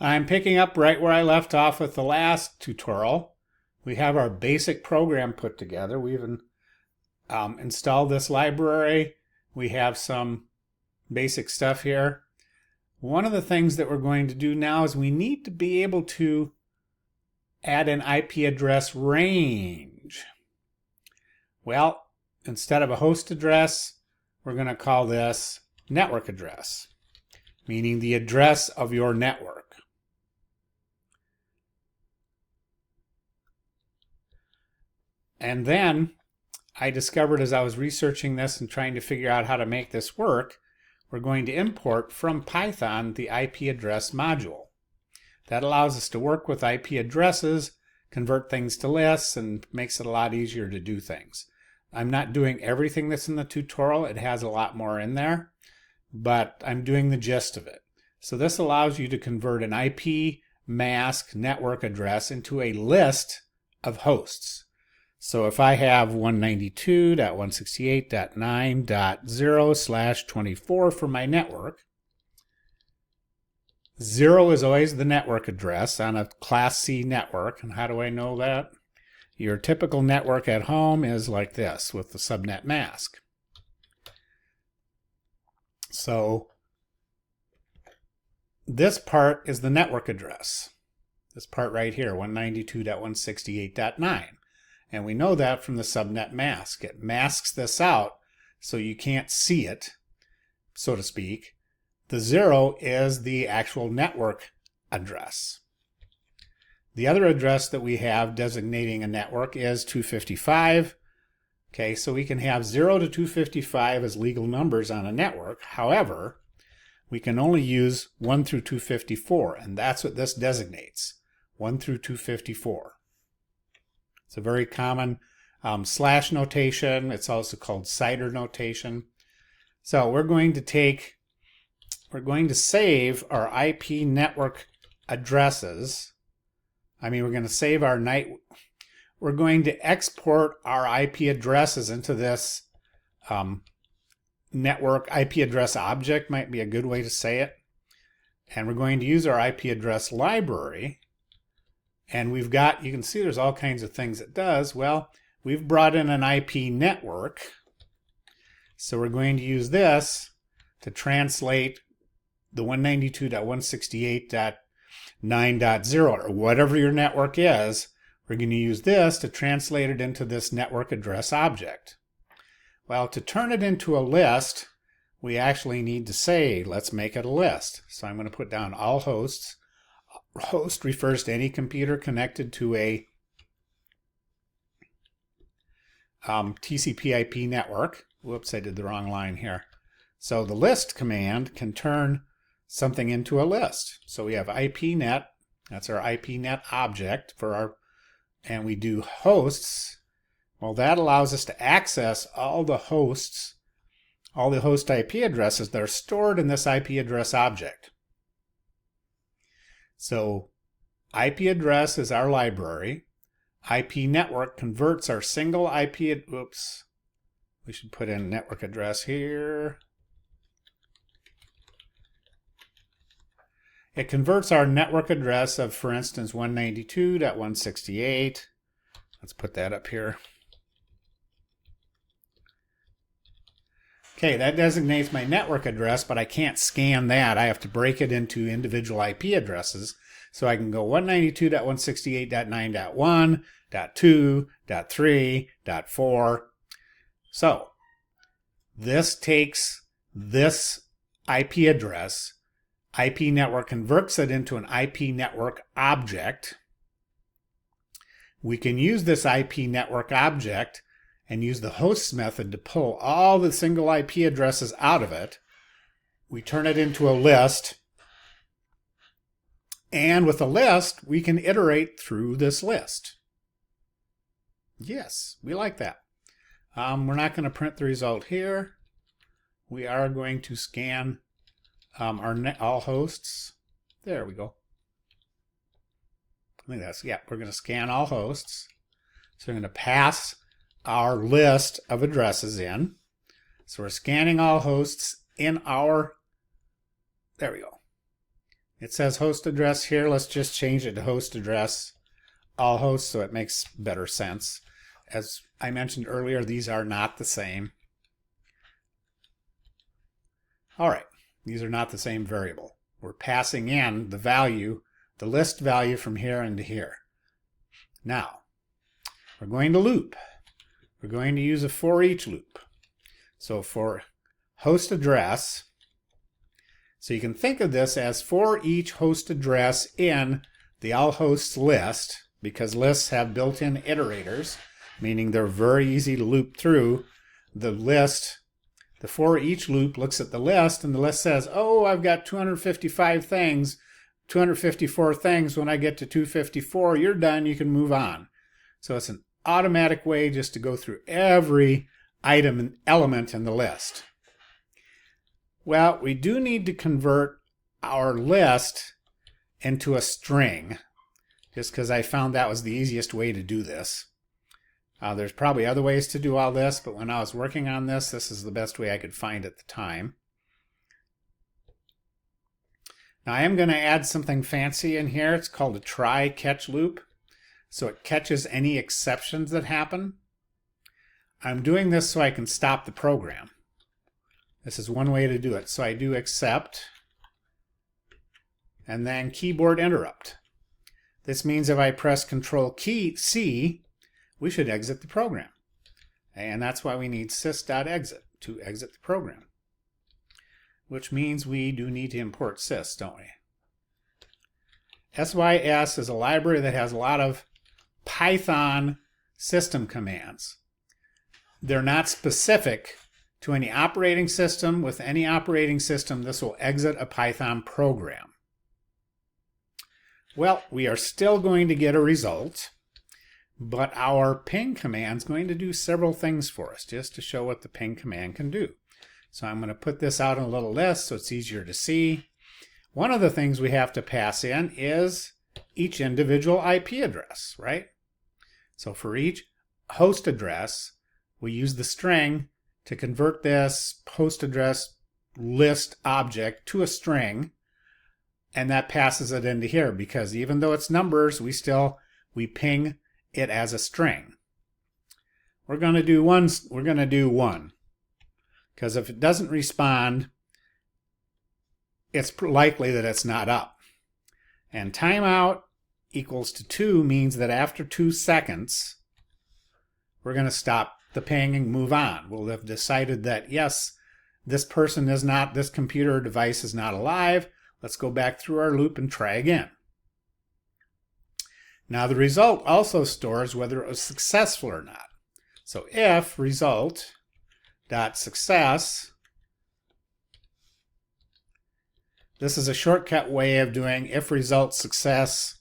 I'm picking up right where I left off with the last tutorial. We have our basic program put together. We've installed this library. We have some basic stuff here. One of the things that we're going to do now is we need to be able to add an IP address range. Well, instead of a host address, we're going to call this network address, meaning the address of your network. And then I discovered as I was researching this and trying to figure out how to make this work, we're going to import from Python the IP address module. That allows us to work with IP addresses, convert things to lists, and makes it a lot easier to do things. I'm not doing everything that's in the tutorial. It has a lot more in there, but I'm doing the gist of it. So this allows you to convert an IP mask network address into a list of hosts. So if I have 192.168.9.0/24 for my network, 0 is always the network address on a Class C network. And how do I know that? Your typical network at home is like this with the subnet mask. So this part is the network address. This part right here, 192.168.9. And we know that from the subnet mask. It masks this out so you can't see it, so to speak. The 0 is the actual network address. The other address that we have designating a network is 255. Okay, so we can have 0 to 255 as legal numbers on a network. However, we can only use 1 through 254, and that's what this designates, 1 through 254. It's a very common slash notation. It's also called CIDR notation. So we're going to save our IP network addresses. We're going to save we're going to export our IP addresses into this network IP address object, might be a good way to say it. And we're going to use our IP address library. And we've got, you can see there's all kinds of things it does. Well, we've brought in an IP network. So we're going to use this to translate the 192.168.9.0 or whatever your network is. We're going to use this to translate it into this network address object. Well, to turn it into a list, we actually need to say, let's make it a list. So I'm going to put down all hosts. Host refers to any computer connected to a TCP/IP network. Whoops, I did the wrong line here. So the list command can turn something into a list. So we have IPNet, that's our IPNet object and we do hosts. Well, that allows us to access all the host IP addresses that are stored in this IP address object. So IP address is our library. IP network converts our single IP, we should put in network address here. It converts our network address of, for instance, 192.168. Let's put that up here. Okay, that designates my network address, but I can't scan that. I have to break it into individual IP addresses. So I can go 192.168.9.1, .2, .3, .4. So this takes this IP address, IP network converts it into an IP network object. We can use this IP network object and use the hosts method to pull all the single IP addresses out of it. We turn it into a list. And with a list, we can iterate through this list. Yes, we like that. We're not going to print the result here. We are going to scan all hosts. There we go. I think we're going to scan all hosts. So we're going to pass our list of addresses in. So we're scanning all hosts in our, there we go. It says host address here. Let's just change it to host address, all hosts, so it makes better sense. As I mentioned earlier, these are not the same. All right, these are not the same variable. We're passing in the value, the list value from here into here. Now, we're going to loop. We're going to use a for each loop. So for host address, so you can think of this as for each host address in the all hosts list, because lists have built-in iterators, meaning they're very easy to loop through. The list, the for each loop looks at the list, and the list says, oh, I've got 255 things, 254 things. When I get to 254, you're done, you can move on. So it's an automatic way just to go through every item and element in the list. Well, we do need to convert our list into a string, just because I found that was the easiest way to do this. There's probably other ways to do all this, but when I was working on this, this is the best way I could find at the time. Now I am going to add something fancy in here. It's called a try-catch loop. So it catches any exceptions that happen. I'm doing this so I can stop the program. This is one way to do it. So I do except and then keyboard interrupt. This means if I press Control-C, we should exit the program. And that's why we need sys.exit to exit the program. Which means we do need to import sys, don't we? sys is a library that has a lot of Python system commands. They're not specific to any operating system. With any operating system, this will exit a Python program. Well, we are still going to get a result, but our ping command is going to do several things for us, just to show what the ping command can do. So I'm going to put this out in a little list so it's easier to see. One of the things we have to pass in is each individual IP address, right? So for each host address, we use the string to convert this host address list object to a string, and that passes it into here, because even though it's numbers, we ping it as a string. We're going to do one, because if it doesn't respond, it's likely that it's not up. And timeout equals to 2 means that after 2 seconds, we're going to stop the ping and move on. We'll have decided that, yes, this computer device is not alive. Let's go back through our loop and try again. Now the result also stores whether it was successful or not. So if result.success, this is a shortcut way of doing if result success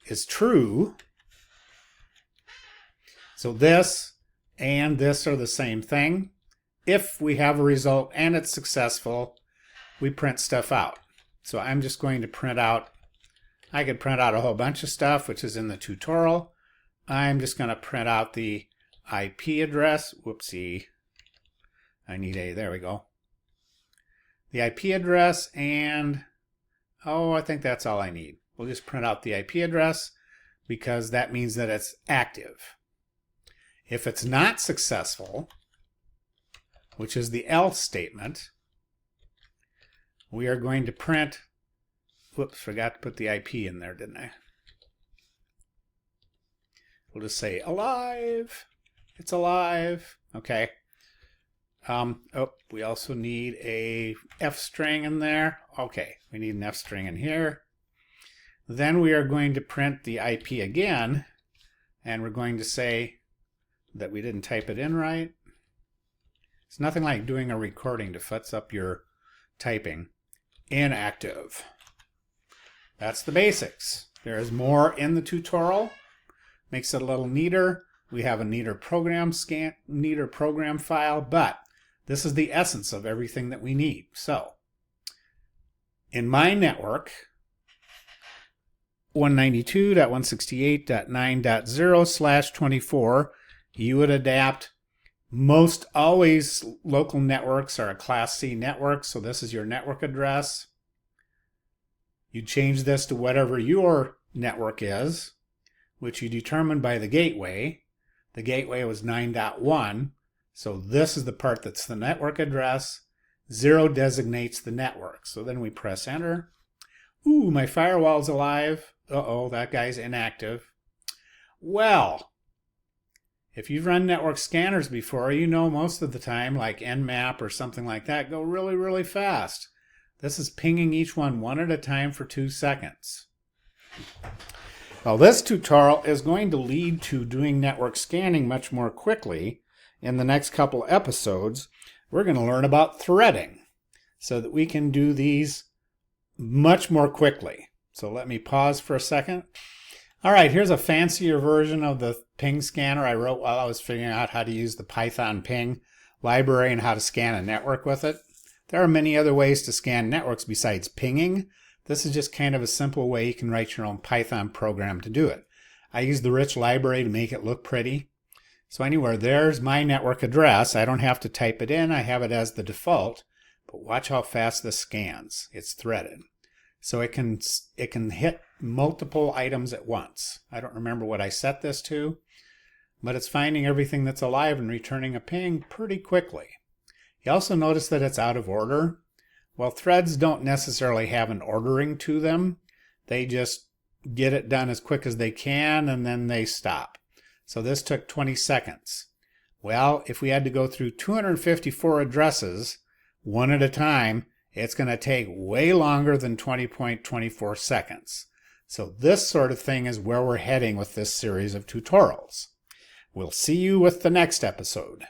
is true. So this and this are the same thing. If we have a result and it's successful, we print stuff out. So I'm just going to print out, I could print out a whole bunch of stuff, which is in the tutorial. I'm just going to print out the IP address. Whoopsie. There we go. The IP address and, I think that's all I need. We'll just print out the IP address because that means that it's active. If it's not successful, which is the else statement, we are going to print, whoops, forgot to put the IP in there, didn't I? We'll just say alive. It's alive. Okay. We also need a F string in there. Okay, we need an F string in here. Then we are going to print the IP again, and we're going to say that we didn't type it in right. It's nothing like doing a recording to futz up your typing. Inactive. That's the basics. There is more in the tutorial. Makes it a little neater. We have a neater program file, but this is the essence of everything that we need. So, in my network, 192.168.9.0/24, you would adapt. Most always local networks are a Class C network, so this is your network address. You change this to whatever your network is, which you determined by the gateway. The gateway was 9.1, so this is the part that's the network address. 0 designates the network. So then we press enter. Ooh, my firewall's alive. Uh-oh, that guy's inactive. Well, if you've run network scanners before, you know most of the time, like Nmap or something like that, go really, really fast. This is pinging each one at a time for 2 seconds. Well, this tutorial is going to lead to doing network scanning much more quickly. In the next couple episodes, we're going to learn about threading so that we can do these much more quickly. So let me pause for a second. All right, here's a fancier version of the ping scanner I wrote while I was figuring out how to use the PythonPing library and how to scan a network with it. There are many other ways to scan networks besides pinging. This is just kind of a simple way you can write your own Python program to do it. I use the rich library to make it look pretty. So anyway, there's my network address. I don't have to type it in. I have it as the default. But watch how fast this scans. It's threaded. So it can hit multiple items at once. I don't remember what I set this to, but it's finding everything that's alive and returning a ping pretty quickly. You also notice that it's out of order. Well, threads don't necessarily have an ordering to them. They just get it done as quick as they can and then they stop. So this took 20 seconds. Well, if we had to go through 254 addresses, one at a time, it's going to take way longer than 20.24 seconds. So this sort of thing is where we're heading with this series of tutorials. We'll see you with the next episode.